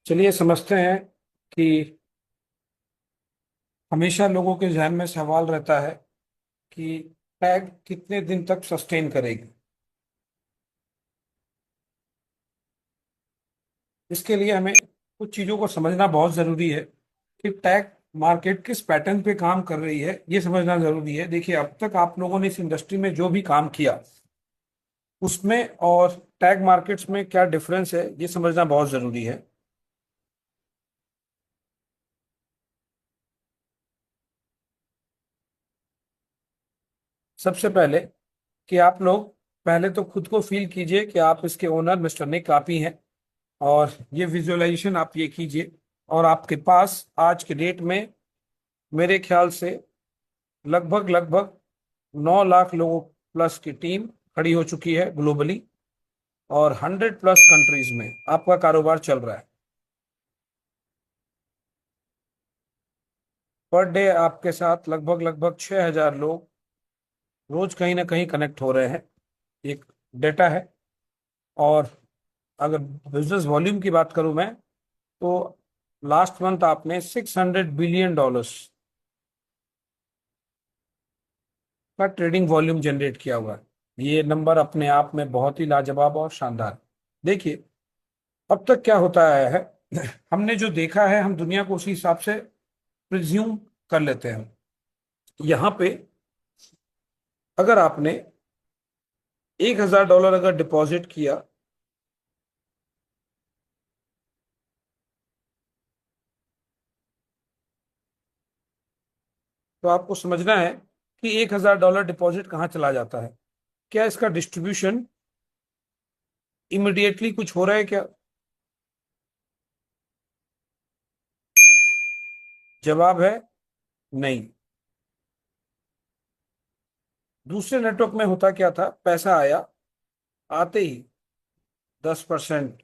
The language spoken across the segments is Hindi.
चलिए समझते हैं कि हमेशा लोगों के जहन में सवाल रहता है कि टैग कितने दिन तक सस्टेन करेगी। इसके लिए हमें कुछ चीज़ों को समझना बहुत ज़रूरी है कि टैग मार्केट किस पैटर्न पे काम कर रही है, ये समझना ज़रूरी है। देखिए, अब तक आप लोगों ने इस इंडस्ट्री में जो भी काम किया उसमें और टैग मार्केट्स में क्या डिफरेंस है, ये समझना बहुत ज़रूरी है। सबसे पहले कि आप लोग पहले तो खुद को फील कीजिए कि आप इसके ओनर मिस्टर निक कापी हैं, और ये विजुअलाइजेशन आप ये कीजिए। और आपके पास आज के डेट में मेरे ख्याल से लगभग लगभग 9 लाख लोगों प्लस की टीम खड़ी हो चुकी है ग्लोबली, और 100 प्लस कंट्रीज में आपका कारोबार चल रहा है। पर डे आपके साथ लगभग लगभग 6,000 लोग रोज कहीं ना कहीं कनेक्ट हो रहे हैं, एक डेटा है। और अगर बिजनेस वॉल्यूम की बात करूं मैं, तो लास्ट मंथ आपने $600 बिलियन का ट्रेडिंग वॉल्यूम जनरेट किया हुआ है। ये नंबर अपने आप में बहुत ही लाजवाब और शानदार है। देखिए, अब तक क्या होता आया है, हमने जो देखा है हम दुनिया को उसी हिसाब से प्रिज्यूम कर लेते हैं। यहाँ पे अगर आपने $1,000 अगर डिपॉजिट किया, तो आपको समझना है कि $1,000 डिपॉजिट कहाँ चला जाता है। क्या इसका डिस्ट्रीब्यूशन इमिडिएटली कुछ हो रहा है क्या? जवाब है नहीं। दूसरे नेटवर्क में होता क्या था, पैसा आया, आते ही 10%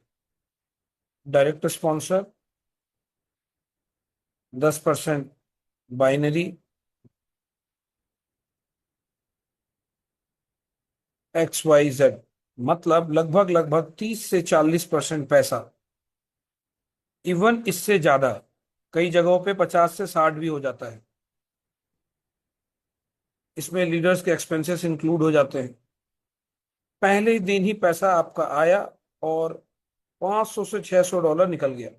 डायरेक्ट स्पॉन्सर, 10% बाइनरी, XYZ, मतलब लगभग लगभग 30 से 40% पैसा, इवन इससे ज्यादा, कई जगहों पे 50 से 60 भी हो जाता है। इसमें लीडर्स के एक्सपेंसेस इंक्लूड हो जाते हैं। पहले ही दिन ही पैसा आपका आया और 500 से 600 डॉलर निकल गया।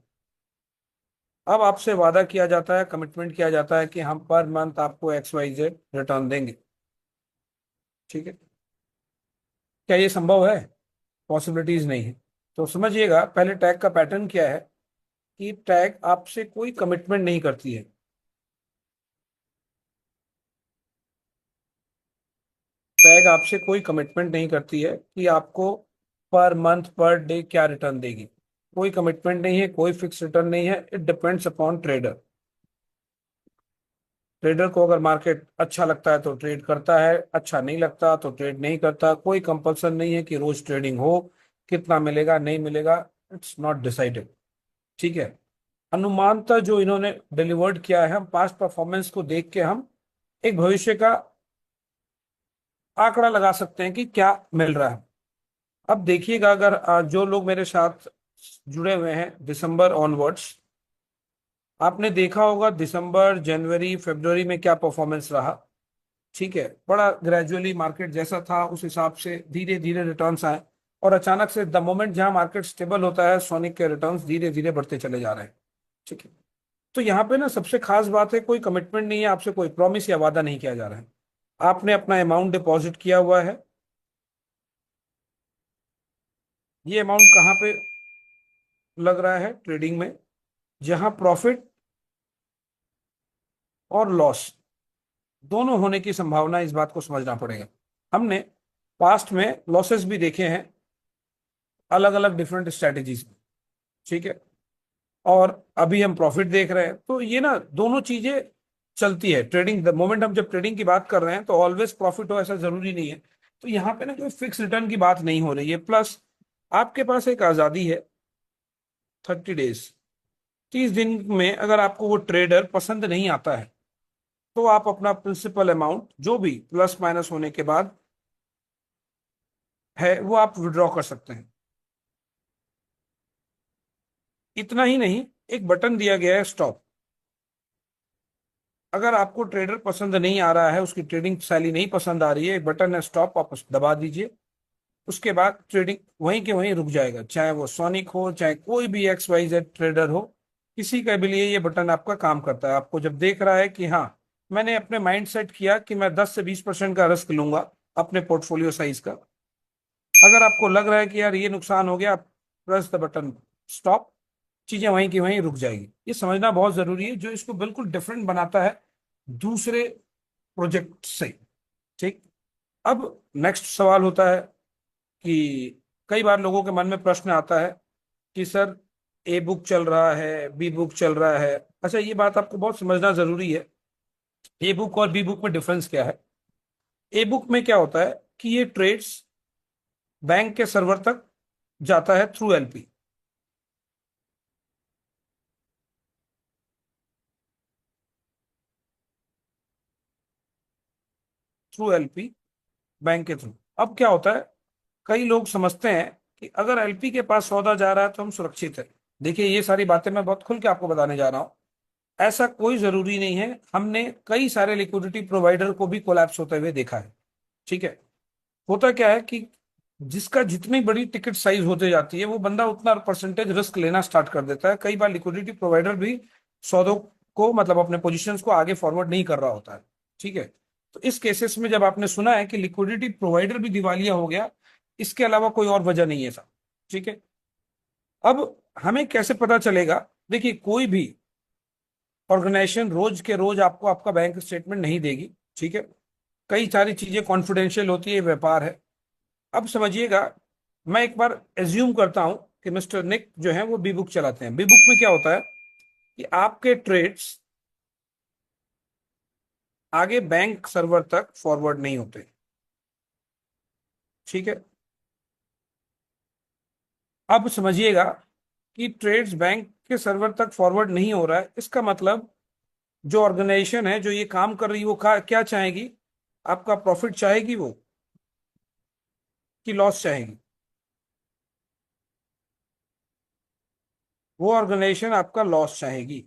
अब आपसे वादा किया जाता है, कमिटमेंट किया जाता है कि हम पर मंथ आपको XYZ रिटर्न देंगे। ठीक है, क्या ये संभव है? पॉसिबिलिटीज नहीं है। तो समझिएगा, पहले टैग का पैटर्न क्या है कि टैग आपसे कोई कमिटमेंट नहीं करती है। टैग आपसे कोई कमिटमेंट नहीं करती है कि आपको पर मंथ पर डे क्या रिटर्न देगी। कोई कमिटमेंट नहीं है, कोई फिक्स रिटर्न नहीं है। It depends upon trader. Trader को अगर मार्केट अच्छा लगता है तो ट्रेड करता है, अच्छा नहीं लगता तो ट्रेड नहीं करता। कोई कंपल्सन नहीं है कि रोज ट्रेडिंग हो, कितना मिलेगा नहीं मिलेगा, इट्स नॉट डिसाइडेड। ठीक है, अनुमानतः जो इन्होंने डिलीवर्ड किया है, हम पास्ट परफॉर्मेंस को देख के हम एक भविष्य का आंकड़ा लगा सकते हैं कि क्या मिल रहा है। अब देखिएगा, अगर जो लोग मेरे साथ जुड़े हुए हैं दिसंबर ऑनवर्ड्स, आपने देखा होगा दिसंबर जनवरी फरवरी में क्या परफॉर्मेंस रहा। ठीक है, बड़ा ग्रेजुअली मार्केट जैसा था उस हिसाब से धीरे धीरे रिटर्न्स आए, और अचानक से द मोमेंट जहां मार्केट स्टेबल होता है, सोनिक के रिटर्न्स धीरे धीरे बढ़ते चले जा रहे हैं। ठीक है, तो यहाँ पे ना सबसे खास बात है, कोई कमिटमेंट नहीं है, आपसे कोई प्रॉमिस या वादा नहीं किया जा रहा है। आपने अपना अमाउंट डिपॉजिट किया हुआ है। ये अमाउंट कहाँ पे लग रहा है? ट्रेडिंग में, जहां प्रॉफिट और लॉस दोनों होने की संभावना है। इस बात को समझना पड़ेगा। हमने पास्ट में लॉसेस भी देखे हैं अलग अलग डिफरेंट स्ट्रेटेजीज में। ठीक है, और अभी हम प्रॉफिट देख रहे हैं। तो ये ना दोनों चीजें चलती है ट्रेडिंग। द मोमेंट हम जब ट्रेडिंग की बात कर रहे हैं तो ऑलवेज प्रॉफिट हो ऐसा जरूरी नहीं है। तो यहाँ पे ना कोई फिक्स रिटर्न की बात नहीं हो रही है। प्लस आपके पास एक आजादी है, 30 डेज, 30 दिन में अगर आपको वो ट्रेडर पसंद नहीं आता है, तो आप अपना प्रिंसिपल अमाउंट जो भी प्लस माइनस होने के बाद है वो आप विड्रॉ कर सकते हैं। इतना ही नहीं, एक बटन दिया गया है स्टॉप। अगर आपको ट्रेडर पसंद नहीं आ रहा है, उसकी ट्रेडिंग शैली नहीं पसंद आ रही है, एक बटन है स्टॉप, आप उस दबा दीजिए। उसके बाद ट्रेडिंग वहीं के वहीं रुक जाएगा, चाहे वो सोनिक हो, चाहे कोई भी एक्स वाई जेड ट्रेडर हो, किसी के भी लिए ये बटन आपका काम करता है। आपको जब देख रहा है कि हाँ, मैंने अपने माइंड सेट किया कि मैं 10 से 20% का रिस्क लूंगा अपने पोर्टफोलियो साइज का, अगर आपको लग रहा है कि यार ये नुकसान हो गया, प्रेस द बटन स्टॉप, चीजें वहीं की वहीं रुक जाएगी। ये समझना बहुत जरूरी है, जो इसको बिल्कुल डिफरेंट बनाता है दूसरे प्रोजेक्ट से। ठीक। अब नेक्स्ट सवाल होता है कि कई बार लोगों के मन में प्रश्न आता है कि सर, ए बुक चल रहा है, बी बुक चल रहा है। अच्छा, ये बात आपको बहुत समझना जरूरी है, ए बुक और बी बुक में डिफरेंस क्या है। ए बुक में क्या होता है कि ये ट्रेड्स बैंक के सर्वर तक जाता है through LP. Through LP, bank के थ्रू। अब क्या होता है, कई लोग समझते हैं कि अगर एलपी के पास सौदा जा रहा है तो हम सुरक्षित है। देखिए, ये सारी बातें मैं बहुत खुल के आपको बताने जा रहा हूं। ऐसा कोई जरूरी नहीं है, हमने कई सारे लिक्विडिटी प्रोवाइडर को भी कोलैप्स होते हुए देखा है। ठीक है। होता क्या है कि जिसका जितनी बड़ी टिकट साइज होते जाती है, वो बंदा उतना परसेंटेज रिस्क लेना स्टार्ट कर देता है। कई बार लिक्विडिटी प्रोवाइडर भी सौदों को, मतलब अपने पोजीशंस को आगे फॉरवर्ड नहीं कर रहा होता है। ठीक है। तो इस केसेस में जब आपने सुना है कि लिक्विडिटी प्रोवाइडर भी दिवालिया हो गया, इसके अलावा कोई और वजह नहीं है साहब। ठीक है। अब हमें कैसे पता चलेगा? देखिए, कोई भी ऑर्गेनाइजेशन रोज के रोज आपको आपका बैंक स्टेटमेंट नहीं देगी। ठीक है। कई सारी चीजें कॉन्फिडेंशियल होती है, व्यापार है। अब समझिएगा, मैं एक बार एज्यूम करता हूं कि मिस्टर निक जो है वो बी बुक चलाते हैं। बी बुक में क्या होता है कि आपके ट्रेड्स आगे बैंक सर्वर तक फॉरवर्ड नहीं होते। ठीक है। अब समझिएगा कि ट्रेड्स बैंक के सर्वर तक फॉरवर्ड नहीं हो रहा है, इसका मतलब जो ऑर्गेनाइजेशन है, जो ये काम कर रही है, वो क्या चाहेगी? आपका प्रॉफिट चाहेगी वो, कि लॉस चाहेगी? वो ऑर्गेनाइजेशन आपका लॉस चाहेगी।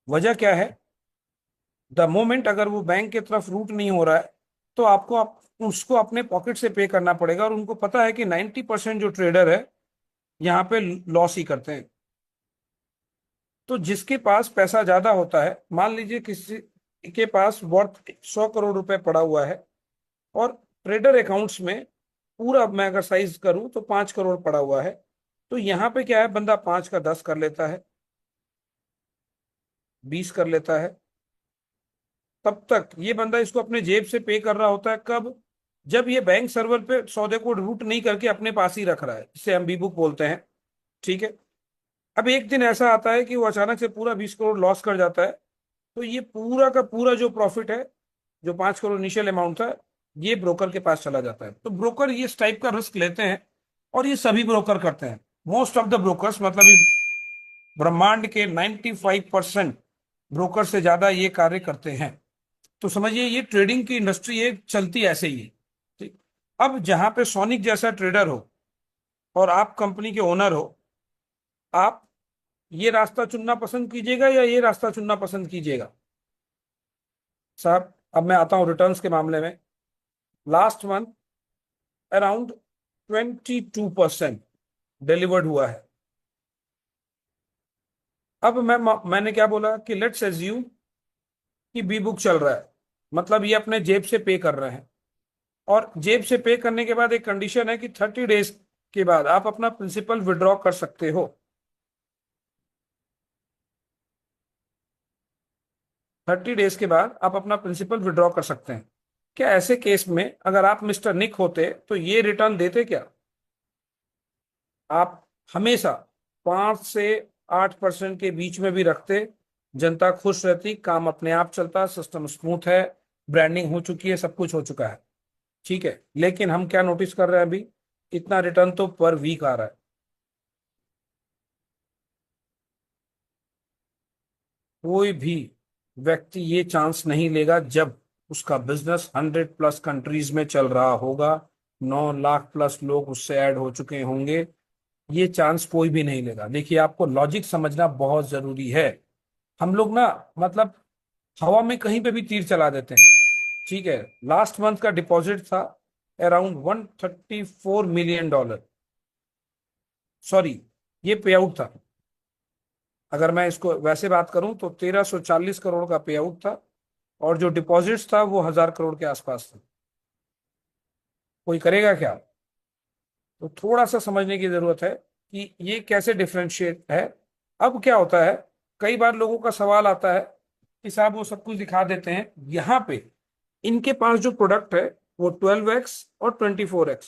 वजह क्या है? द मोमेंट अगर वो बैंक की तरफ रूट नहीं हो रहा है, तो आपको उसको अपने पॉकेट से पे करना पड़ेगा। और उनको पता है कि 90% जो ट्रेडर है यहाँ पे लॉस ही करते हैं। तो जिसके पास पैसा ज्यादा होता है, मान लीजिए किसी के पास वर्थ 100 करोड़ रुपए पड़ा हुआ है, और ट्रेडर अकाउंट्स में पूरा मैं अगर साइज करूं तो 5 करोड़ पड़ा हुआ है, तो यहाँ पे क्या है, बंदा 5 का 10 कर लेता है, 20 कर लेता है। तब तक ये बंदा इसको अपने जेब से पे कर रहा होता है। कब? जब ये बैंक सर्वर पे सौदे को रूट नहीं करके अपने पास ही रख रहा है, जिसे हम बी बुक बोलते हैं। ठीक है। अब एक दिन ऐसा आता है कि वो अचानक से पूरा 20 करोड़ लॉस कर जाता है, तो ये पूरा का पूरा जो प्रॉफिट है, जो 5 करोड़ इनिशियल अमाउंट था, ये ब्रोकर के पास चला जाता है। तो ब्रोकर ये इस टाइप का रिस्क लेते हैं, और ये सभी ब्रोकर करते हैं। मोस्ट ऑफ द ब्रोकर्स, मतलब इस ब्रह्मांड के 95% ब्रोकर से ज्यादा ये कार्य करते हैं। तो समझिए, ये ट्रेडिंग की इंडस्ट्री है, चलती ऐसे ही है। ठीक। अब जहां पे सोनिक जैसा ट्रेडर हो और आप कंपनी के ओनर हो, आप ये रास्ता चुनना पसंद कीजिएगा या ये रास्ता चुनना पसंद कीजिएगा? साहब, अब मैं आता हूं रिटर्न्स के मामले में। लास्ट मंथ अराउंड 22% डिलीवर्ड हुआ है। अब मैंने क्या बोला कि लेट्स एज्यूम कि बी बुक चल रहा है, मतलब ये अपने जेब से पे कर रहे हैं। और जेब से पे करने के बाद एक कंडीशन है कि 30 डेज के बाद आप अपना प्रिंसिपल विड्रॉ कर सकते हो। 30 डेज के बाद आप अपना प्रिंसिपल विड्रॉ कर सकते हैं। क्या ऐसे केस में अगर आप मिस्टर निक होते तो ये रिटर्न देते क्या? आप हमेशा 5 से 8% के बीच में भी रखते, जनता खुश रहती, काम अपने आप चलता, सिस्टम स्मूथ है, ब्रांडिंग हो चुकी है, सब कुछ हो चुका है। ठीक है। लेकिन हम क्या नोटिस कर रहे हैं अभी? इतना रिटर्न तो पर वीक आ रहा है। कोई भी व्यक्ति ये चांस नहीं लेगा जब उसका बिजनेस 100+ कंट्रीज में चल रहा होगा, 9 लाख प्लस लोग उससे ऐड हो चुके होंगे। ये चांस कोई भी नहीं लेगा। देखिए, आपको लॉजिक समझना बहुत जरूरी है। हम लोग ना, मतलब हवा में कहीं पे भी तीर चला देते हैं। ठीक है, लास्ट मंथ का डिपॉजिट था अराउंड $134 million। सॉरी, ये पे आउट था। अगर मैं इसको वैसे बात करूं तो 1340 करोड़ का पे आउट था, और जो डिपॉजिट्स था वो 1000 करोड़ के आसपास था। कोई करेगा क्या? तो थोड़ा सा समझने की जरूरत है कि ये कैसे डिफरेंशिएट है। अब क्या होता है, कई बार लोगों का सवाल आता है कि साहब वो सब कुछ दिखा देते हैं, यहाँ पे इनके पास जो प्रोडक्ट है वो 12x और 24x।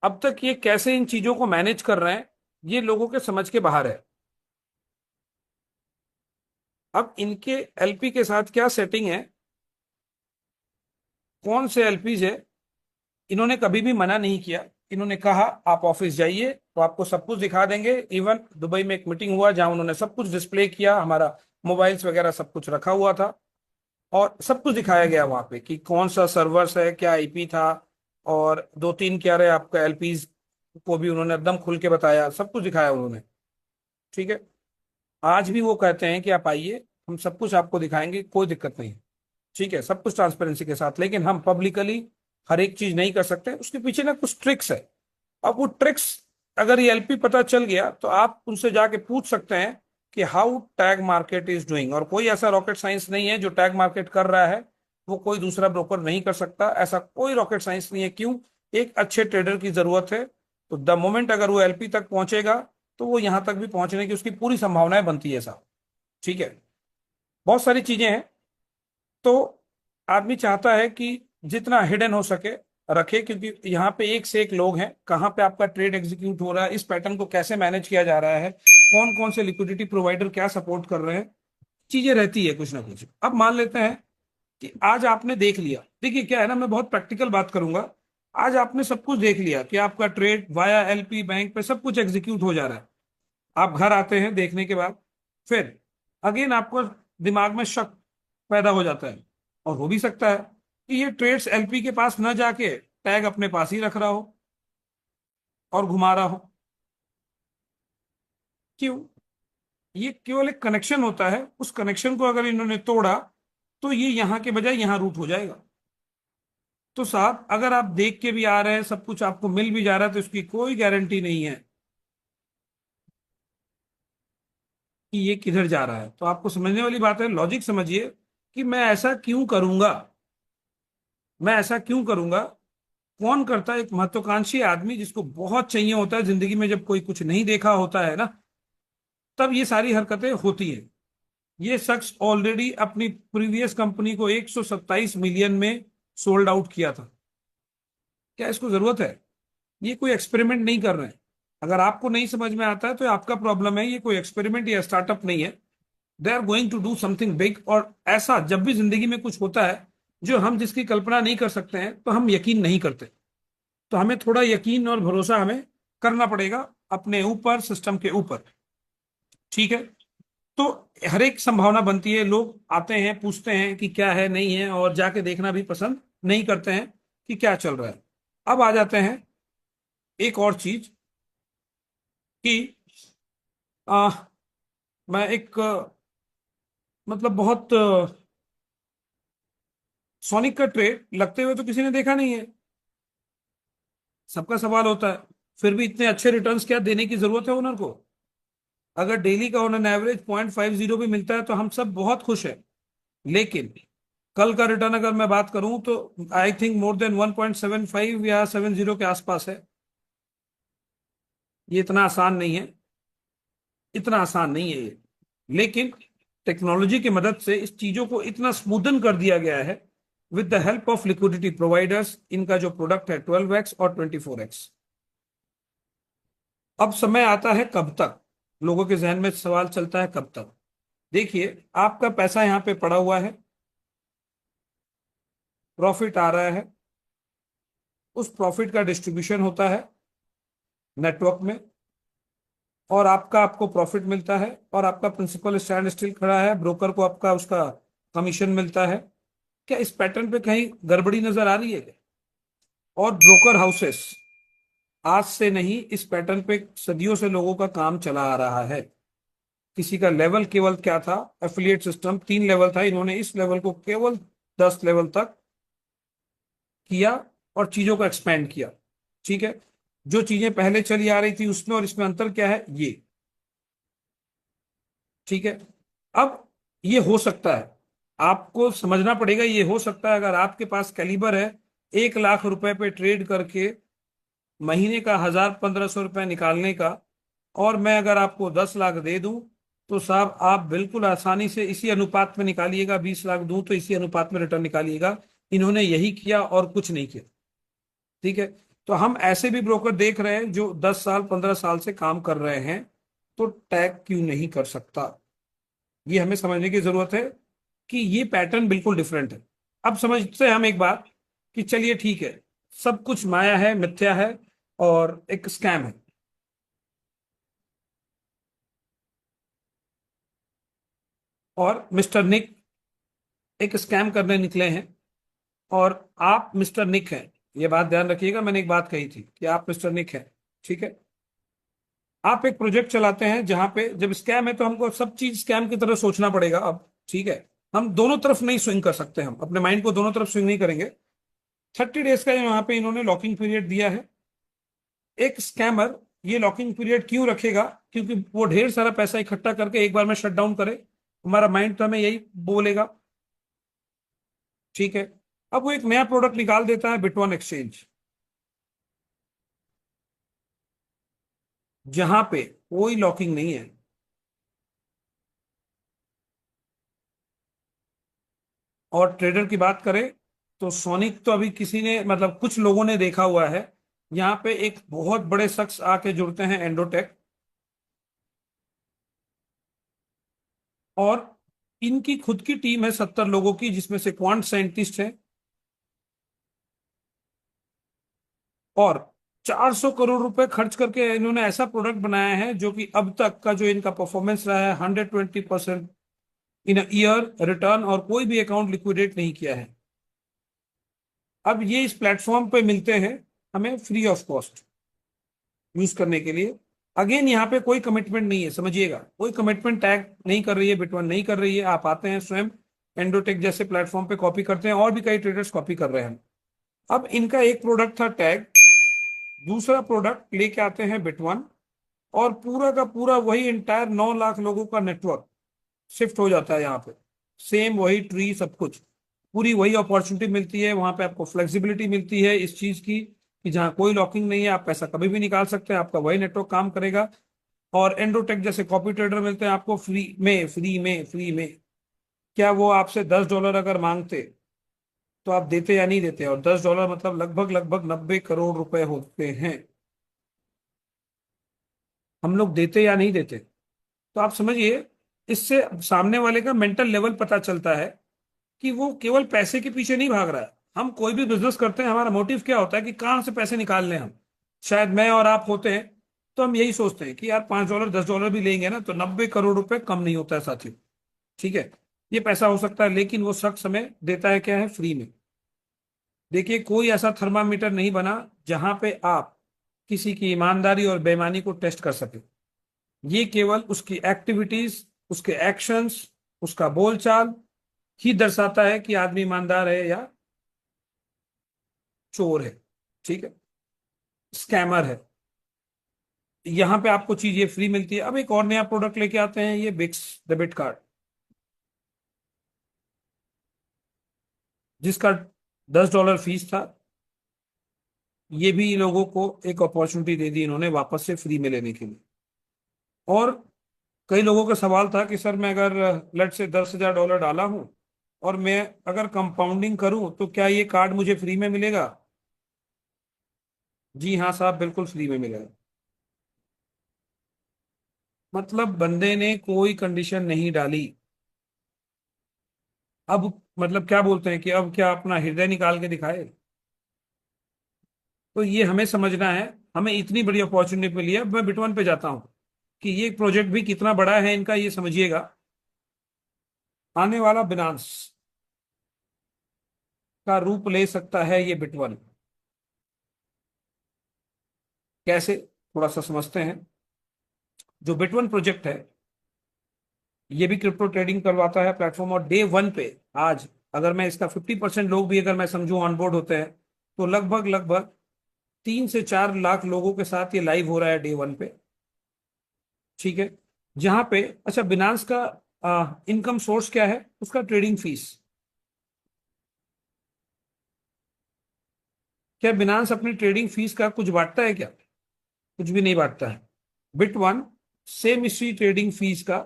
अब तक ये कैसे इन चीजों को मैनेज कर रहे हैं, ये लोगों के समझ के बाहर है। अब इनके एलपी के साथ क्या सेटिंग है, कौन से एलपीज है, इन्होंने कभी भी मना नहीं किया। इन्होंने कहा आप ऑफिस जाइए तो आपको सब कुछ दिखा देंगे। इवन दुबई में एक मीटिंग हुआ जहां उन्होंने सब कुछ डिस्प्ले किया, हमारा मोबाइल्स वगैरह सब कुछ रखा हुआ था, और सब कुछ दिखाया गया वहां पे कि कौन सा सर्वर्स है, क्या आईपी था, और 2-3 क्या रहे आपका एलपीज को भी उन्होंने एकदम खुल के बताया, सब कुछ दिखाया उन्होंने। ठीक है, आज भी वो कहते हैं कि आप आइए, हम सब कुछ आपको दिखाएंगे, कोई दिक्कत नहीं है। ठीक है, सब कुछ ट्रांसपेरेंसी के साथ, लेकिन हम पब्लिकली हर एक चीज नहीं कर सकते। उसके पीछे ना कुछ ट्रिक्स है। अब वो ट्रिक्स, अगर ये एलपी पता चल गया तो आप उनसे जाके पूछ सकते हैं कि how tag market is doing. और कोई ऐसा रॉकेट साइंस नहीं है, जो टैग मार्केट कर रहा है वो कोई दूसरा ब्रोकर नहीं कर सकता। ऐसा कोई रॉकेट साइंस नहीं है। क्यों? एक अच्छे ट्रेडर की जरूरत है। तो द मोमेंट अगर वो एलपी तक पहुंचेगा तो वो यहां तक भी पहुंचने की उसकी पूरी संभावनाएं बनती है साहब। ठीक है, बहुत सारी चीजें हैं। तो आदमी चाहता है कि जितना हिडन हो सके रखे, क्योंकि यहाँ पे एक से एक लोग हैं। कहाँ पे आपका ट्रेड एग्जीक्यूट हो रहा है, इस पैटर्न को कैसे मैनेज किया जा रहा है, कौन कौन से लिक्विडिटी प्रोवाइडर क्या सपोर्ट कर रहे हैं, चीजें रहती है कुछ ना कुछ। अब मान लेते हैं कि आज आपने देख लिया। देखिए क्या है ना, मैं बहुत प्रैक्टिकल बात करूंगा। आज आपने सब कुछ देख लिया कि आपका ट्रेड वाया एलपी बैंक पे सब कुछ एग्जीक्यूट हो जा रहा है। आप घर आते हैं देखने के बाद, फिर अगेन आपको दिमाग में शक पैदा हो जाता है, और हो भी सकता है कि ये ट्रेड्स एलपी के पास न जाके टैग अपने पास ही रख रहा हो और घुमा रहा हो। क्यों? ये केवल एक कनेक्शन होता है, उस कनेक्शन को अगर इन्होंने तोड़ा तो ये यहां के बजाय यहां रूट हो जाएगा। तो साहब, अगर आप देख के भी आ रहे हैं, सब कुछ आपको मिल भी जा रहा है, तो इसकी कोई गारंटी नहीं है कि ये किधर जा रहा है। तो आपको समझने वाली बात है, लॉजिक समझिए कि मैं ऐसा क्यों करूंगा। मैं ऐसा क्यों करूंगा? कौन करता है? एक महत्वाकांक्षी आदमी जिसको बहुत चाहिए होता है जिंदगी में, जब कोई कुछ नहीं देखा होता है ना, तब ये सारी हरकतें होती हैं। ये शख्स ऑलरेडी अपनी प्रीवियस कंपनी को 127 मिलियन में सोल्ड आउट किया था। क्या इसको जरूरत है? ये कोई एक्सपेरिमेंट नहीं कर रहे हैं। अगर आपको नहीं समझ में आता है तो ये आपका प्रॉब्लम है। ये कोई एक्सपेरिमेंट या स्टार्टअप नहीं है। They are going to do something big. और ऐसा जब भी जिंदगी में कुछ होता है जो हम जिसकी कल्पना नहीं कर सकते हैं, तो हम यकीन नहीं करते। तो हमें थोड़ा यकीन और भरोसा हमें करना पड़ेगा अपने ऊपर, सिस्टम के ऊपर। ठीक है, तो हर एक संभावना बनती है। लोग आते हैं, पूछते हैं कि क्या है नहीं है, और जाके देखना भी पसंद नहीं करते हैं कि क्या चल रहा है। अब आ जाते हैं एक और चीज कि आ, मैं एक मतलब बहुत सोनिक का ट्रेड लगते हुए तो किसी ने देखा नहीं है। सबका सवाल होता है, फिर भी इतने अच्छे रिटर्न्स क्या देने की जरूरत है ओनर को? अगर डेली का ऑन एन एवरेज 0.50 भी मिलता है तो हम सब बहुत खुश हैं। लेकिन कल का रिटर्न अगर मैं बात करूं तो आई थिंक मोर देन 1.75 या 70 के आसपास है। ये इतना आसान नहीं है, इतना आसान नहीं है ये। लेकिन टेक्नोलॉजी की मदद से इस चीजों को इतना स्मूदन कर दिया गया है with the help of liquidity providers. इनका जो प्रोडक्ट है 12x और 24x। अब समय आता है कब तक, लोगों के जहन में सवाल चलता है कब तक। देखिए, आपका पैसा यहां पे पड़ा हुआ है, प्रॉफिट आ रहा है, उस प्रॉफिट का डिस्ट्रीब्यूशन होता है नेटवर्क में, और आपको प्रॉफिट मिलता है, और आपका प्रिंसिपल स्टैंड स्टिल खड़ा है, ब्रोकर को आपका उसका कमीशन मिलता है। क्या इस पैटर्न पे कहीं गड़बड़ी नजर आ रही है क्या? और ब्रोकर हाउसेस आज से नहीं, इस पैटर्न पे सदियों से लोगों का काम चला आ रहा है। किसी का लेवल केवल क्या था, एफिलिएट सिस्टम 3 लेवल था, इन्होंने इस लेवल को केवल 10 लेवल तक किया और चीजों को एक्सपेंड किया। ठीक है, जो चीजें पहले चली आ रही थी उसमें और इसमें अंतर क्या है ये। ठीक है, अब ये हो सकता है, आपको समझना पड़ेगा, ये हो सकता है अगर आपके पास कैलिबर है 1 लाख रुपए पे ट्रेड करके महीने का 1,000-1,500 रुपए निकालने का, और मैं अगर आपको 10 लाख दे दूं, तो साहब आप बिल्कुल आसानी से इसी अनुपात में निकालिएगा, 20 लाख दूं तो इसी अनुपात में रिटर्न निकालिएगा। इन्होंने यही किया और कुछ नहीं किया। ठीक है, तो हम ऐसे भी ब्रोकर देख रहे हैं जो 10 साल 15 साल से काम कर रहे हैं, तो टैग क्यों नहीं कर सकता, ये हमें समझने की जरूरत है कि ये पैटर्न बिल्कुल डिफरेंट है। अब समझते हैं हम एक बात कि चलिए ठीक है, सब कुछ माया है, मिथ्या है और एक स्कैम है। और मिस्टर निक एक स्कैम करने निकले हैं, और आप मिस्टर निक हैं, ये बात ध्यान रखिएगा, मैंने एक बात कही थी कि आप मिस्टर निक हैं। ठीक है, आप एक प्रोजेक्ट चलाते हैं जहां पे जब स्कैम है तो हमको सब चीज स्कैम की तरह सोचना पड़ेगा अब। ठीक है, हम दोनों तरफ नहीं स्विंग कर सकते, हम अपने माइंड को दोनों तरफ स्विंग नहीं करेंगे। 30 डेज का यहाँ पे इन्होंने लॉकिंग पीरियड दिया है। एक स्कैमर ये लॉकिंग पीरियड क्यों रखेगा, क्योंकि वो ढेर सारा पैसा इकट्ठा करके एक बार में शट डाउन करे, हमारा माइंड तो हमें यही बोलेगा। ठीक है, अब वो एक नया प्रोडक्ट निकाल देता है, बिटवन एक्सचेंज, जहां पे कोई लॉकिंग नहीं है। और ट्रेडर की बात करें तो सोनिक तो अभी किसी ने मतलब कुछ लोगों ने देखा हुआ है। यहाँ पे एक बहुत बड़े शख्स आके जुड़ते हैं, एंडोटेक, और इनकी खुद की टीम है 70 लोगों की, जिसमें से क्वांट साइंटिस्ट है। और 400 करोड़ रुपए खर्च करके इन्होंने ऐसा प्रोडक्ट बनाया है जो कि अब तक का जो इनका परफॉर्मेंस रहा है 120% इन ईयर रिटर्न, और कोई भी अकाउंट लिक्विडेट नहीं किया है। अब ये इस प्लेटफॉर्म पे मिलते हैं हमें फ्री ऑफ कॉस्ट यूज करने के लिए। अगेन यहाँ पे कोई कमिटमेंट नहीं है, समझिएगा, कोई कमिटमेंट टैग नहीं कर रही है, बिटवन नहीं कर रही है। आप आते हैं स्वयं एंडोटेक जैसे प्लेटफॉर्म पे कॉपी करते हैं, और भी कई ट्रेडर्स कॉपी कर रहे हैं। अब इनका एक प्रोडक्ट था टैग, दूसरा प्रोडक्ट लेके आते हैं बिटवन, और पूरा का पूरा वही इंटायर 9 लाख लोगों का नेटवर्क शिफ्ट हो जाता है यहाँ पे। सेम वही ट्री, सब कुछ, पूरी वही अपॉर्चुनिटी मिलती है वहां पे। आपको फ्लेक्सिबिलिटी मिलती है इस चीज की कि जहाँ कोई लॉकिंग नहीं है, आप पैसा कभी भी निकाल सकते हैं, आपका वही नेटवर्क काम करेगा। और एंडोटेक जैसे कॉपी ट्रेडर मिलते हैं आपको फ्री में। क्या वो आपसे $10 अगर मांगते तो आप देते या नहीं देते? और $10 मतलब लगभग लगभग 90 करोड़ रुपए होते हैं। हम लोग देते या नहीं देते? तो आप समझिए, इससे सामने वाले का मेंटल लेवल पता चलता है कि वो केवल पैसे के पीछे नहीं भाग रहा है। हम कोई भी बिजनेस करते हैं, हमारा मोटिव क्या होता है कि कहाँ से पैसे निकाल लें हम। शायद मैं और आप होते हैं तो हम यही सोचते हैं कि यार $5 $10 भी लेंगे ना तो 90 करोड़ रुपए कम नहीं होता है साथियों। ठीक है, ये पैसा हो सकता है, लेकिन वो शख्स हमें देता है क्या है, फ्री में। देखिए, कोई ऐसा थर्मामीटर नहीं बना जहां पे आप किसी की ईमानदारी और बेईमानी को टेस्ट कर सके। ये केवल उसकी एक्टिविटीज, उसके एक्शंस, उसका बोलचाल ही दर्शाता है कि आदमी ईमानदार है या चोर है। ठीक है, स्कैमर है। यहां पे आपको चीज ये फ्री मिलती है। अब एक और नया प्रोडक्ट लेके आते हैं, ये बिक्स डेबिट कार्ड, जिसका $10 फीस था। ये भी लोगों को एक अपॉर्चुनिटी दे दी इन्होंने वापस से फ्री में लेने के लिए। और कई लोगों का सवाल था कि सर मैं अगर लेट से $10,000 डाला हूं और मैं अगर कंपाउंडिंग करूं तो क्या ये कार्ड मुझे फ्री में मिलेगा? जी हाँ साहब, बिल्कुल फ्री में मिलेगा। मतलब बंदे ने कोई कंडीशन नहीं डाली। अब मतलब क्या बोलते हैं कि अब क्या अपना हृदय निकाल के दिखाए? तो ये हमें समझना है, हमें इतनी बड़ी अपॉर्चुनिटी मिली है। अब मैं बिटवन पे जाता हूँ कि ये प्रोजेक्ट भी कितना बड़ा है इनका, ये समझिएगा। आने वाला बिनांस का रूप ले सकता है ये बिटवन। कैसे, थोड़ा सा समझते हैं। जो बिट1 प्रोजेक्ट है, ये भी क्रिप्टो ट्रेडिंग करवाता है प्लेटफॉर्म, और डे वन पे आज अगर मैं इसका 50% लोग भी अगर मैं समझूं ऑनबोर्ड होते हैं, तो लगभग लगभग 3 से 4 लाख लोगों के साथ ये लाइव हो रहा है डे वन पे। ठीक है। जहां पे अच्छा, बिनांस का इनकम सोर्स क्या है, उसका ट्रेडिंग फीस। क्या बिनांस अपनी ट्रेडिंग फीस का कुछ बांटता है क्या? कुछ भी नहीं बांटता है। बिट वन सेम इसी ट्रेडिंग फीस का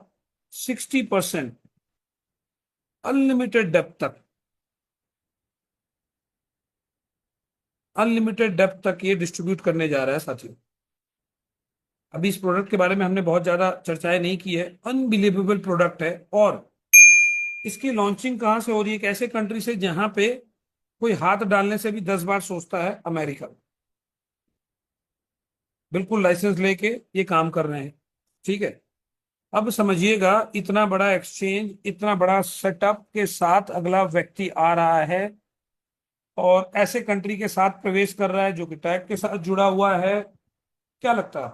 60% अनलिमिटेड डेप्थ तक, अनलिमिटेड डेप्थ तक ये डिस्ट्रीब्यूट करने जा रहा है साथियों। अभी इस प्रोडक्ट के बारे में हमने बहुत ज्यादा चर्चाएं नहीं की है, अनबिलीवेबल प्रोडक्ट है। और इसकी लॉन्चिंग कहाँ से हो रही है, एक ऐसे कंट्री से जहां पे कोई हाथ डालने से भी 10 बार सोचता है, अमेरिका। बिल्कुल लाइसेंस लेके ये काम कर रहे हैं। ठीक है। अब समझिएगा, इतना बड़ा एक्सचेंज, इतना बड़ा सेटअप के साथ अगला व्यक्ति आ रहा है और ऐसे कंट्री के साथ प्रवेश कर रहा है जो कि टैग के साथ जुड़ा हुआ है। क्या लगता है,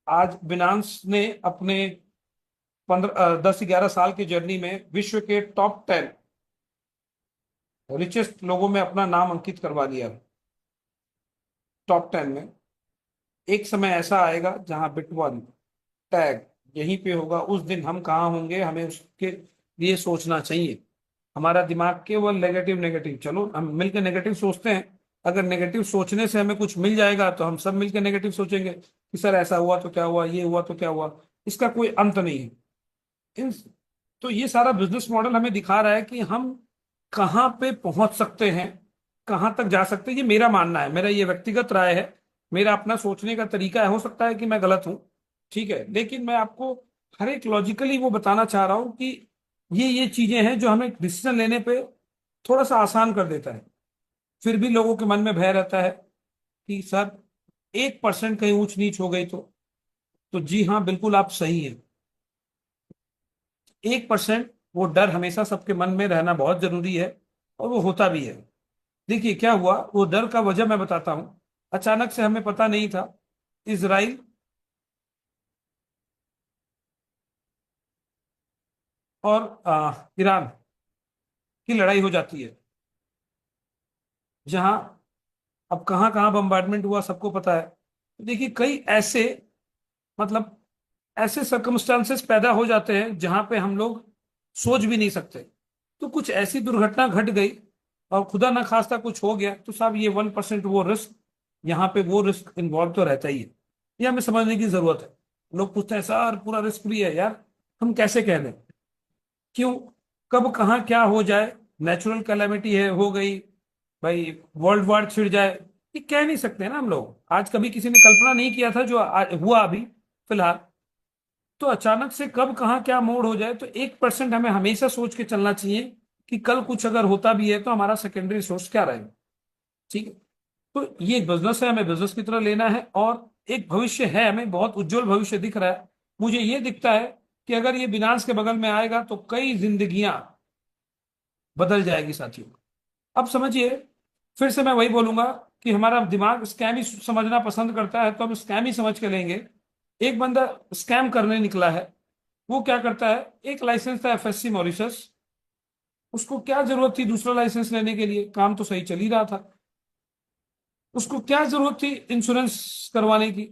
आज बिनांस ने अपने 10-11 साल की जर्नी में विश्व के टॉप 10 रिचेस्ट लोगों में अपना नाम अंकित करवा दिया। टॉप 10 में एक समय ऐसा आएगा जहां बिट1 टैग यहीं पे होगा। उस दिन हम कहाँ होंगे, हमें उसके लिए सोचना चाहिए। हमारा दिमाग केवल नेगेटिव नेगेटिव, चलो हम मिलकर नेगेटिव सोचते हैं। अगर नेगेटिव सोचने से हमें कुछ मिल जाएगा तो हम सब मिलकर नेगेटिव सोचेंगे कि सर ऐसा हुआ तो क्या हुआ, ये हुआ तो क्या हुआ। इसका कोई अंत नहीं है। इन तो ये सारा बिजनेस मॉडल हमें दिखा रहा है कि हम कहाँ पे पहुंच सकते हैं, कहाँ तक जा सकते हैं। ये मेरा मानना है, मेरा ये व्यक्तिगत राय है, मेरा अपना सोचने का तरीका है। हो सकता है कि मैं गलत हूं, ठीक है, लेकिन मैं आपको हर एक लॉजिकली वो बताना चाह रहा हूं कि ये चीजें हैं जो हमें डिसीजन लेने पे थोड़ा सा आसान कर देता है। फिर भी लोगों के मन में भय रहता है कि सर 1% कहीं ऊंच नीच हो गई तो जी हाँ, बिल्कुल आप सही हैं। 1% वो डर हमेशा सबके मन में रहना बहुत जरूरी है, और वो होता भी है। देखिए क्या हुआ, वो डर का वजह मैं बताता हूं। अचानक से हमें पता नहीं था, इसराइल और ईरान की लड़ाई हो जाती है, जहां अब कहाँ कहाँ बम्बार्डमेंट हुआ सबको पता है। तो देखिए कई ऐसे, मतलब ऐसे सर्कमस्टांसेस पैदा हो जाते हैं जहां पे हम लोग सोच भी नहीं सकते। तो कुछ ऐसी दुर्घटना घट गई और खुदा ना खास्ता कुछ हो गया, तो साहब ये 1% वो रिस्क, यहाँ पे वो रिस्क इन्वॉल्व तो रहता ही है। ये हमें समझने की जरूरत है। लोग पूछते हैं सर पूरा रिस्क भी है यार, हम कैसे कह दें, क्यों, कब कहाँ क्या हो जाए। नेचुरल कैलेमिटी है, हो गई भाई, वर्ल्ड वार छिड़ जाए, ये कह नहीं सकते ना हम लोग। आज कभी किसी ने कल्पना नहीं किया था जो हुआ अभी फिलहाल। तो अचानक से कब कहाँ क्या मोड़ हो जाए, तो 1% हमें हमेशा सोच के चलना चाहिए कि कल कुछ अगर होता भी है तो हमारा सेकेंडरी सोर्स क्या रहेगा। ठीक है। तो ये बिजनेस है, हमें बिजनेस की तरह लेना है, और एक भविष्य है, हमें बहुत उज्जवल भविष्य दिख रहा है। मुझे ये दिखता है कि अगर ये बिनांस के बगल में आएगा तो कई जिंदगियां बदल जाएगी साथियों। अब समझिए, फिर से मैं वही बोलूंगा कि हमारा दिमाग स्कैम ही समझना पसंद करता है, तो हम स्कैम ही समझ के लेंगे। एक बंदा स्कैम करने निकला है, वो क्या करता है, एक लाइसेंस था एफएससी मॉरिशस, उसको क्या जरूरत थी दूसरा लाइसेंस लेने के लिए, काम तो सही चल ही रहा था। उसको क्या जरूरत थी इंश्योरेंस करवाने की।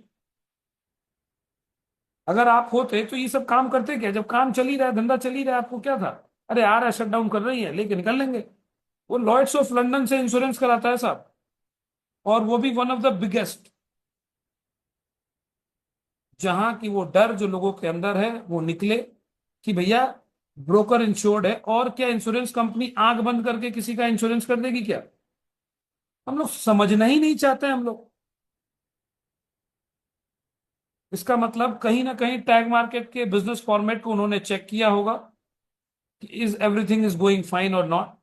अगर आप होते तो ये सब काम करते क्या, जब काम चल ही रहा है, धंधा चल ही रहा है, आपको क्या था, अरे आ रहा है शट डाउन कर रही है लेके निकल लेंगे। वो लॉयड्स ऑफ लंदन से इंश्योरेंस कराता है साहब, और वो भी वन ऑफ द बिगेस्ट। जहां की वो डर जो लोगों के अंदर है वो निकले कि भैया ब्रोकर इंश्योर्ड है, और क्या इंश्योरेंस कंपनी आंख बंद करके किसी का इंश्योरेंस कर देगी क्या? हम लोग समझना ही नहीं चाहते हम लोग। इसका मतलब कहीं ना कहीं टैग मार्केट के बिजनेस फॉर्मेट को उन्होंने चेक किया होगा कि is everything is going fine और नॉट।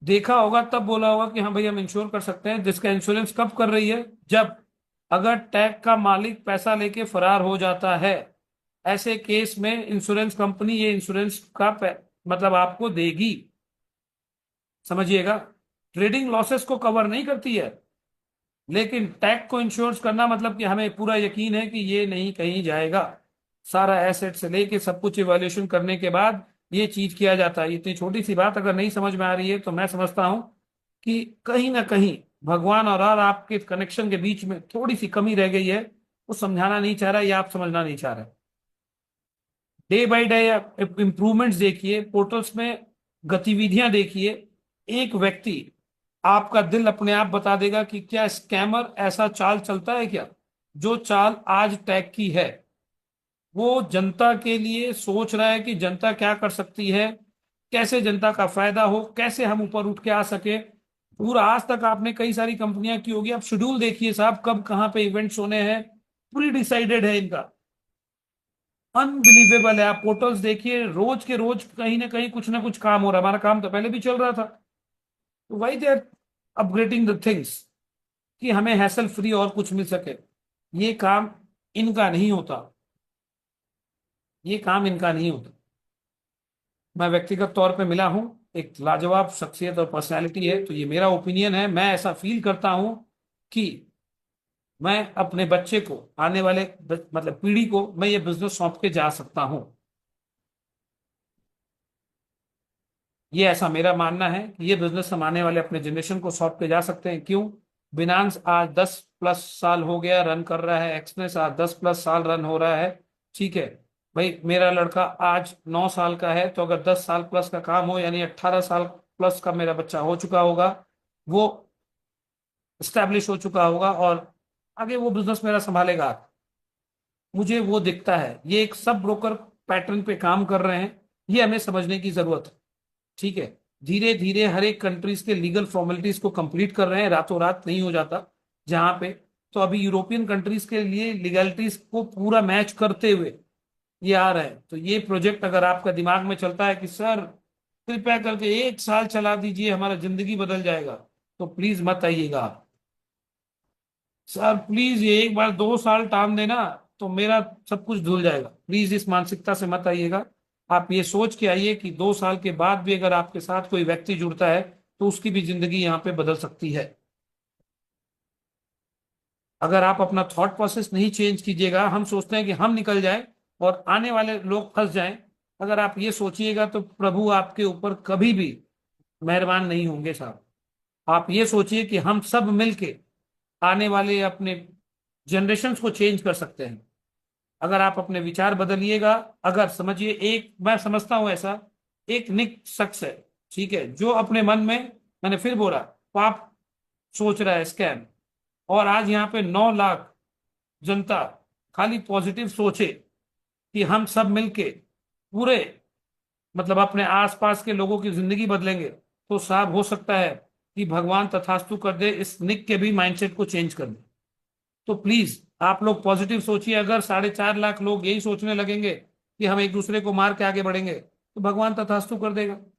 देखा होगा तब बोला होगा कि हाँ भाई हम इंश्योर कर सकते हैं। जिसका इंश्योरेंस कब कर रही है, जब अगर टैग का मालिक पैसा लेके फरार हो जाता है, ऐसे केस में इंश्योरेंस कंपनी ये इंश्योरेंस का मतलब आपको देगी। समझिएगा, ट्रेडिंग लॉसेस को कवर नहीं करती है, लेकिन टैग को इंश्योर करना मतलब कि हमें पूरा यकीन है कि ये नहीं कहीं जाएगा। सारा एसेट से लेके सब कुछ इवैल्यूएशन करने के बाद ये चीज किया जाता है। इतनी छोटी सी बात अगर नहीं समझ में आ रही है तो मैं समझता हूं कि कहीं ना कहीं भगवान और आपके कनेक्शन के बीच में थोड़ी सी कमी रह गई है। वो समझाना नहीं चाह रहा या आप समझना नहीं चाह रहे। डे बाय डे इंप्रूवमेंट्स देखिए, पोर्टल्स में गतिविधियां देखिए। एक व्यक्ति, आपका दिल अपने आप बता देगा कि क्या स्कैमर ऐसा चाल चलता है क्या। जो चाल आज टैग की है, वो जनता के लिए सोच रहा है कि जनता क्या कर सकती है, कैसे जनता का फायदा हो, कैसे हम ऊपर उठ के आ सके। पूरा आज तक आपने कई सारी कंपनियां की होगी, आप शेड्यूल देखिए साहब, कब कहाँ पे इवेंट्स होने हैं, पूरी डिसाइडेड है इनका। अनबिलीवेबल है। आप पोर्टल्स देखिए, रोज के रोज कहीं ना कुछ काम हो रहा है। हमारा काम तो पहले भी चल रहा था। तो why they are upgrading the things कि हमें हैसल फ्री और कुछ मिल सके। ये काम इनका नहीं होता। ये काम इनका नहीं होता। मैं व्यक्तिगत तौर पे मिला हूं, एक लाजवाब शख्सियत और पर्सनैलिटी है, तो ये मेरा ओपिनियन है। मैं ऐसा फील करता हूं कि मैं अपने बच्चे को, आने वाले मतलब पीढ़ी को, मैं ये बिजनेस सौंप के जा सकता हूं। ये ऐसा मेरा मानना है कि ये बिजनेस हम आने वाले अपने जनरेशन को सौंप के जा सकते हैं। क्यों? बिनांस आज 10+ साल हो गया रन कर रहा है, एक्सप्रेस आज 10+ साल रन हो रहा है। ठीक है भाई, मेरा लड़का आज 9 साल का है, तो अगर 10 साल प्लस का काम हो यानी 18 साल प्लस का मेरा बच्चा हो चुका होगा, वो स्टैब्लिश हो चुका होगा और आगे वो बिजनेस मेरा संभालेगा। मुझे वो दिखता है। ये एक सब ब्रोकर पैटर्न पे काम कर रहे हैं, ये हमें समझने की जरूरत है। ठीक है, धीरे धीरे हर एक कंट्रीज के लीगल फॉर्मेलिटीज को कंप्लीट कर रहे हैं, रातों रात नहीं हो जाता। जहां पे तो अभी यूरोपियन कंट्रीज के लिए लीगलिटीज को पूरा मैच करते हुए ये आ रहा है। तो ये प्रोजेक्ट अगर आपका दिमाग में चलता है कि सर कृपया करके 1 साल चला दीजिए, हमारा जिंदगी बदल जाएगा, तो प्लीज मत आइएगा आप। सर प्लीज ये एक बार 2 साल टाइम देना तो मेरा सब कुछ धुल जाएगा, प्लीज इस मानसिकता से मत आइएगा। आप ये सोच के आइए कि 2 साल के बाद भी अगर आपके साथ कोई व्यक्ति जुड़ता है तो उसकी भी जिंदगी यहाँ पे बदल सकती है। अगर आप अपना थॉट प्रोसेस नहीं चेंज कीजिएगा, हम सोचते हैं कि हम निकल जाएं और आने वाले लोग फंस जाएं। अगर आप ये सोचिएगा तो प्रभु आपके ऊपर कभी भी मेहरबान नहीं होंगे साहब। आप ये सोचिए कि हम सब मिलके आने वाले अपने जनरेशन्स को चेंज कर सकते हैं। अगर आप अपने विचार बदलिएगा, अगर समझिए, एक मैं समझता हूं ऐसा एक निक शख्स है, ठीक है, जो अपने मन में, मैंने फिर बोला, पाप सोच रहा है, स्कैम, और आज यहाँ पे 9 लाख जनता खाली पॉजिटिव सोचे कि हम सब मिलके पूरे मतलब अपने आसपास के लोगों की जिंदगी बदलेंगे, तो साहब हो सकता है कि भगवान तथास्तु कर दे, इस निक के भी माइंडसेट को चेंज कर दे। तो प्लीज आप लोग पॉजिटिव सोचिए। अगर 4.5 लाख लोग यही सोचने लगेंगे कि हम एक दूसरे को मार के आगे बढ़ेंगे, तो भगवान तथास्तु कर देगा। तो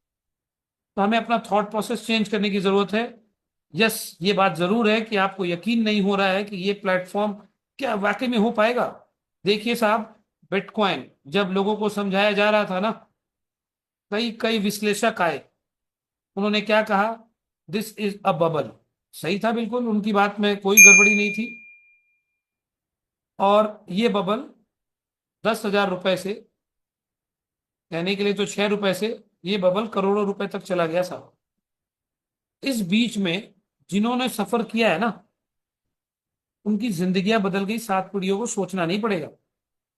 हमें अपना थॉट प्रोसेस चेंज करने की जरूरत है। यस, ये बात जरूर है कि आपको यकीन नहीं हो रहा है कि ये प्लेटफॉर्म क्या वाकई में हो पाएगा। देखिए साहब, बिटकॉइन जब लोगों को समझाया जा रहा था ना, कई कई विश्लेषक आए, उन्होंने क्या कहा, दिस इज अ बबल। सही था, बिल्कुल उनकी बात में कोई गड़बड़ी नहीं थी। और ये बबल 10,000 रुपए से, कहने के लिए तो 6 रुपए से, ये बबल करोड़ों रुपए तक चला गया साहब। इस बीच में जिन्होंने सफर किया है ना, उनकी जिंदगियां बदल गई। 7 पीढ़ियों को सोचना नहीं पड़ेगा।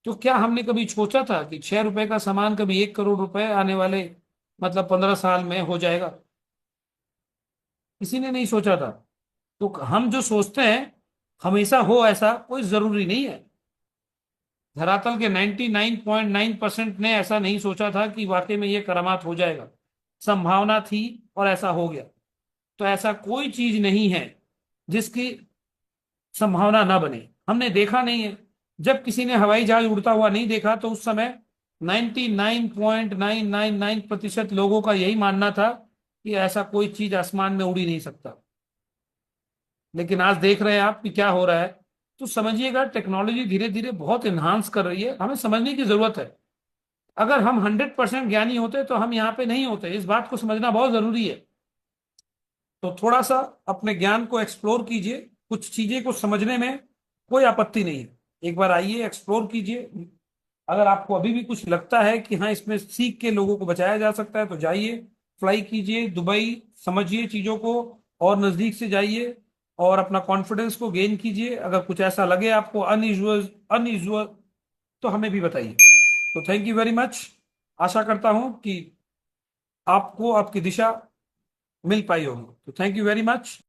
तो क्या हमने कभी सोचा था कि 6 रुपए का सामान कभी 1 करोड़ रुपए आने वाले मतलब 15 साल में हो जाएगा? किसी ने नहीं सोचा था। तो हम जो सोचते हैं हमेशा हो, ऐसा कोई जरूरी नहीं है। धरातल के 99.9% ने ऐसा नहीं सोचा था कि वाकई में ये करामात हो जाएगा। संभावना थी और ऐसा हो गया। तो ऐसा कोई चीज नहीं है जिसकी संभावना ना बने। हमने देखा नहीं है। जब किसी ने हवाई जहाज उड़ता हुआ नहीं देखा तो उस समय 99.999% लोगों का यही मानना था कि ऐसा कोई चीज आसमान में उड़ ही नहीं सकता। लेकिन आज देख रहे हैं आप कि क्या हो रहा है। तो समझिएगा, टेक्नोलॉजी धीरे धीरे बहुत इन्हांस कर रही है, हमें समझने की जरूरत है। अगर हम 100% ज्ञानी होते तो हम यहाँ पे नहीं होते। इस बात को समझना बहुत जरूरी है। तो थोड़ा सा अपने ज्ञान को एक्सप्लोर कीजिए, कुछ चीजें को समझने में कोई आपत्ति नहीं है। एक बार आइए, एक्सप्लोर कीजिए। अगर आपको अभी भी कुछ लगता है कि हाँ इसमें सीख के लोगों को बचाया जा सकता है तो जाइए, फ्लाई कीजिए दुबई, समझिए चीजों को और नजदीक से जाइए और अपना कॉन्फिडेंस को गेन कीजिए। अगर कुछ ऐसा लगे आपको अनयूजुअल अनयूजुअल तो हमें भी बताइए। तो थैंक यू वेरी मच। आशा करता हूं कि आपको आपकी दिशा मिल पाई होगी। तो थैंक यू वेरी मच।